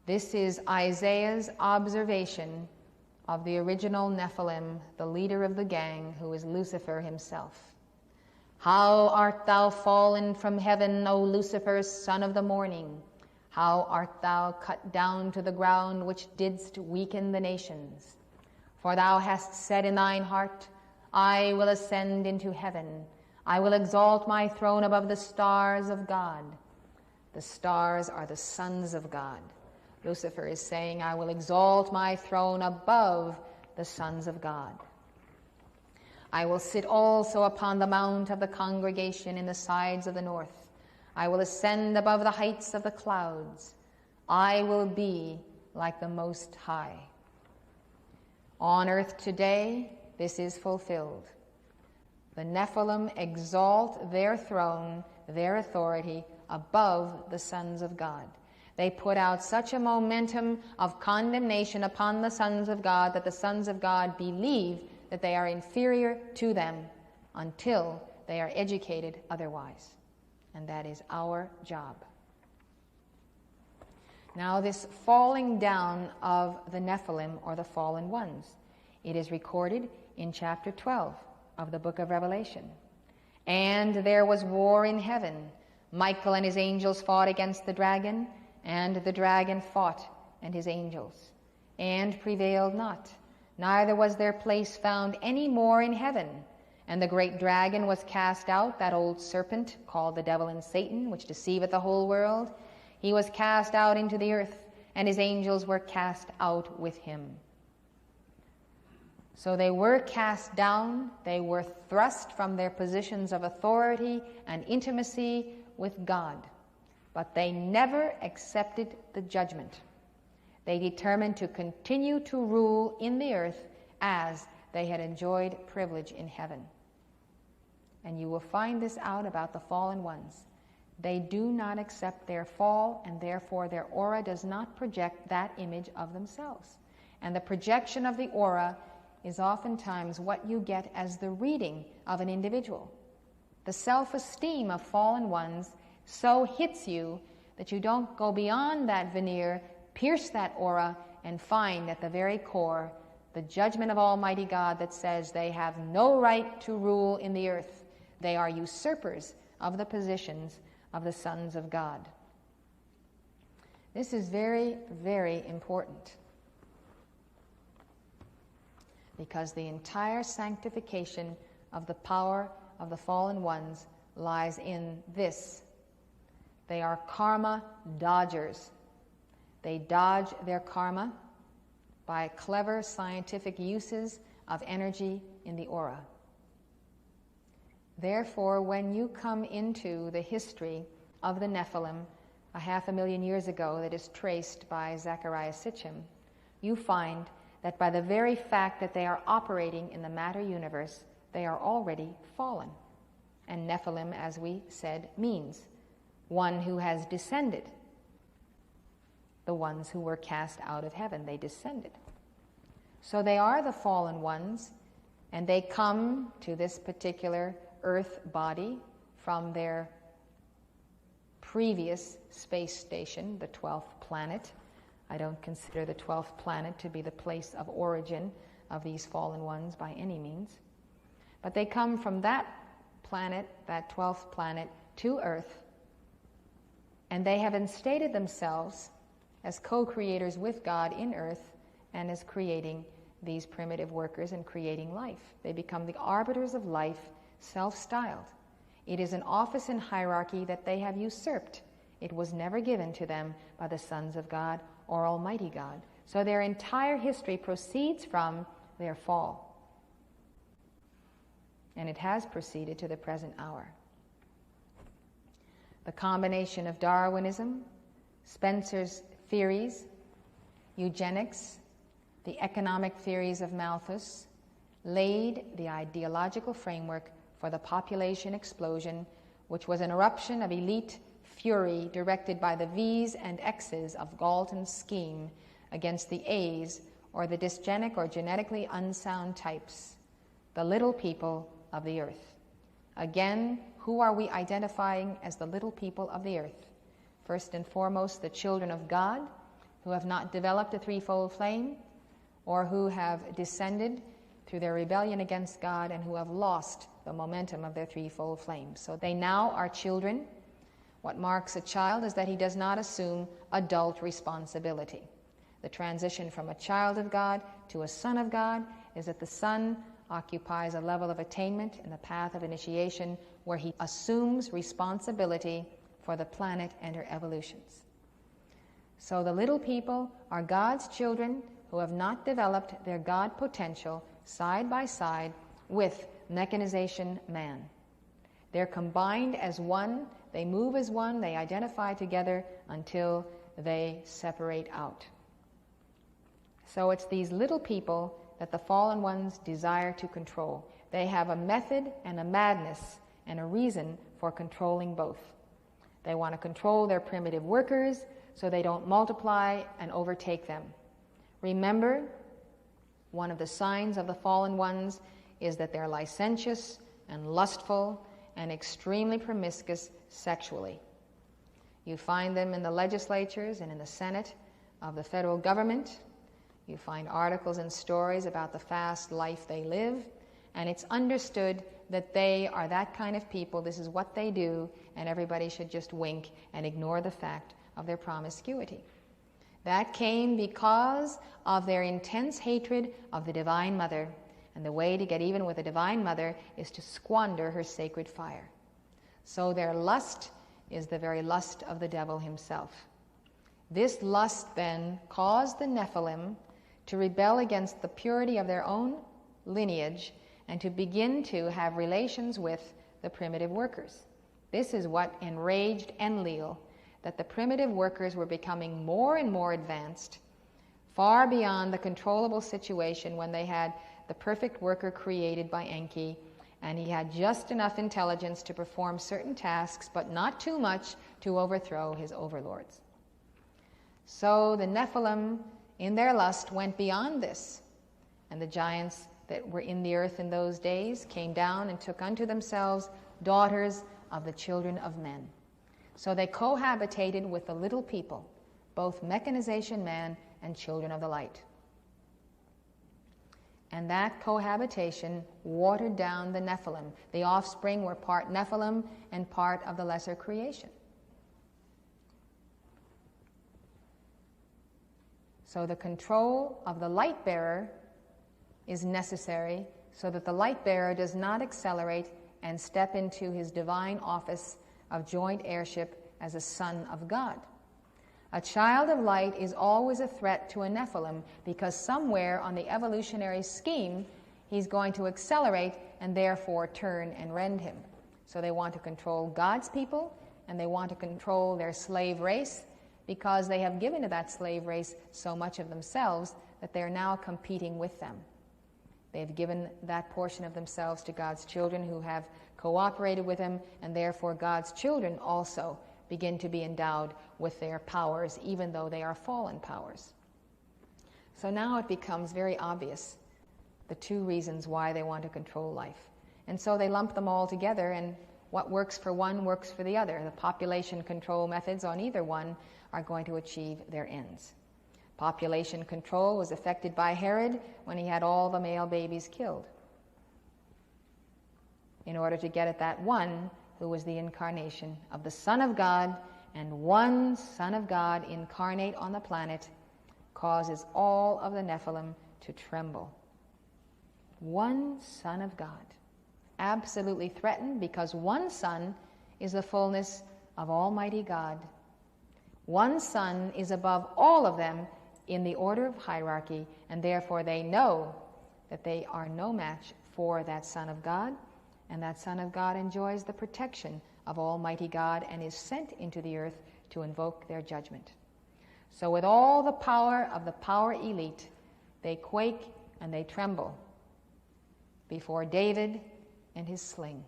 This is Isaiah's observation of the original Nephilim, the leader of the gang, who is Lucifer himself. How art thou fallen from heaven, O Lucifer, son of the morning? How art thou cut down to the ground, which didst weaken the nations? For thou hast said in thine heart, I will ascend into heaven. I will exalt my throne above the stars of God. The stars are the sons of God. Lucifer is saying, I will exalt my throne above the sons of God. I will sit also upon the mount of the congregation in the sides of the north. I will ascend above the heights of the clouds. I will be like the Most High. On earth today, this is fulfilled. The Nephilim exalt their throne, their authority, above the sons of God. They put out such a momentum of condemnation upon the sons of God that the sons of God believe that they are inferior to them until they are educated otherwise. And that is our job. Now, this falling down of the Nephilim, or the fallen ones, it is recorded in chapter 12 of the book of Revelation. And there was war in heaven. Michael and his angels fought against the dragon, and the dragon fought and his angels, and prevailed not. Neither was their place found any more in heaven. And the great dragon was cast out, that old serpent called the devil and Satan, which deceiveth the whole world. He was cast out into the earth, and his angels were cast out with him. So they were cast down, they were thrust from their positions of authority and intimacy with God. But they never accepted the judgment. They determined to continue to rule in the earth as they had enjoyed privilege in heaven. And you will find this out about the fallen ones. They do not accept their fall, and therefore their aura does not project that image of themselves. And the projection of the aura is oftentimes what you get as the reading of an individual. The self-esteem of fallen ones so hits you that you don't go beyond that veneer, pierce that aura, and find at the very core the judgment of Almighty God that says they have no right to rule in the earth. They are usurpers of the positions of the sons of God. This is very, very important, because the entire sanctification of the power of the fallen ones lies in this. They are karma dodgers. They dodge their karma by clever scientific uses of energy in the aura. Therefore, when you come into the history of the Nephilim, 500,000 years ago, that is traced by Zecharia Sitchin, you find that by the very fact that they are operating in the matter universe, they are already fallen. And Nephilim, as we said, means one who has descended. The ones who were cast out of heaven, they descended. So they are the fallen ones, and they come to this particular earth body from their previous space station, the 12th planet. I don't consider the 12th planet to be the place of origin of these fallen ones by any means. But they come from that planet, that 12th planet, to Earth, and they have instated themselves as co-creators with God in Earth and as creating these primitive workers and creating life. They become the arbiters of life, self-styled. It is an office in hierarchy that they have usurped. It was never given to them by the sons of God or Almighty God. So their entire history proceeds from their fall. And it has proceeded to the present hour. The combination of Darwinism, Spencer's theories, eugenics, the economic theories of Malthus, laid the ideological framework for the population explosion, which was an eruption of elite fury directed by the V's and X's of Galton's scheme against the A's, or the dysgenic or genetically unsound types, the little people of the earth. Again, who are we identifying as the little people of the earth? First and foremost, the children of God, who have not developed a threefold flame, or who have descended through their rebellion against God and who have lost the momentum of their threefold flame. So they now are children. What marks a child is that he does not assume adult responsibility. The transition from a child of God to a son of God is that the son occupies a level of attainment in the path of initiation where he assumes responsibility for the planet and her evolutions. So the little people are God's children who have not developed their God potential side by side with mechanization man. They're combined as one, they move as one, they identify together until they separate out. So it's these little people that the fallen ones desire to control. They have a method and a madness and a reason for controlling both. They want to control their primitive workers so they don't multiply and overtake them. Remember, one of the signs of the fallen ones is that they're licentious and lustful and extremely promiscuous sexually. You find them in the legislatures and in the Senate of the federal government. You find articles and stories about the fast life they live, and it's understood that they are that kind of people. This is what they do, and everybody should just wink and ignore the fact of their promiscuity. That came because of their intense hatred of the Divine Mother, and the way to get even with the Divine Mother is to squander her sacred fire. So their lust is the very lust of the devil himself. This lust then caused the Nephilim to rebel against the purity of their own lineage and to begin to have relations with the primitive workers. This is what enraged Enlil, that the primitive workers were becoming more and more advanced, far beyond the controllable situation when they had the perfect worker created by Enki, and he had just enough intelligence to perform certain tasks, but not too much to overthrow his overlords. So the Nephilim, in their lust, went beyond this, and the giants that were in the earth in those days came down and took unto themselves daughters of the children of men. So they cohabitated with the little people, both mechanization man and children of the light. And that cohabitation watered down the Nephilim. The offspring were part Nephilim and part of the lesser creation. So the control of the light bearer is necessary so that the light bearer does not accelerate and step into his divine office of joint heirship as a son of God. A child of light is always a threat to a Nephilim because somewhere on the evolutionary scheme he's going to accelerate and therefore turn and rend him. So they want to control God's people and they want to control their slave race because they have given to that slave race so much of themselves that they're now competing with them. They've given that portion of themselves to God's children who have cooperated with him, and therefore God's children also begin to be endowed with their powers, even though they are fallen powers. So now it becomes very obvious the two reasons why they want to control life. And so they lump them all together, and what works for one works for the other. The population control methods on either one are going to achieve their ends. Population control was effected by Herod when he had all the male babies killed, in order to get at that one who was the incarnation of the Son of God, and one Son of God incarnate on the planet causes all of the Nephilim to tremble. One Son of God, absolutely threatened because one Son is the fullness of Almighty God. One Son is above all of them in the order of hierarchy, and therefore they know that they are no match for that Son of God, and that Son of God enjoys the protection of Almighty God and is sent into the earth to invoke their judgment. So with all the power of the power elite, they quake and they tremble before David and his sling.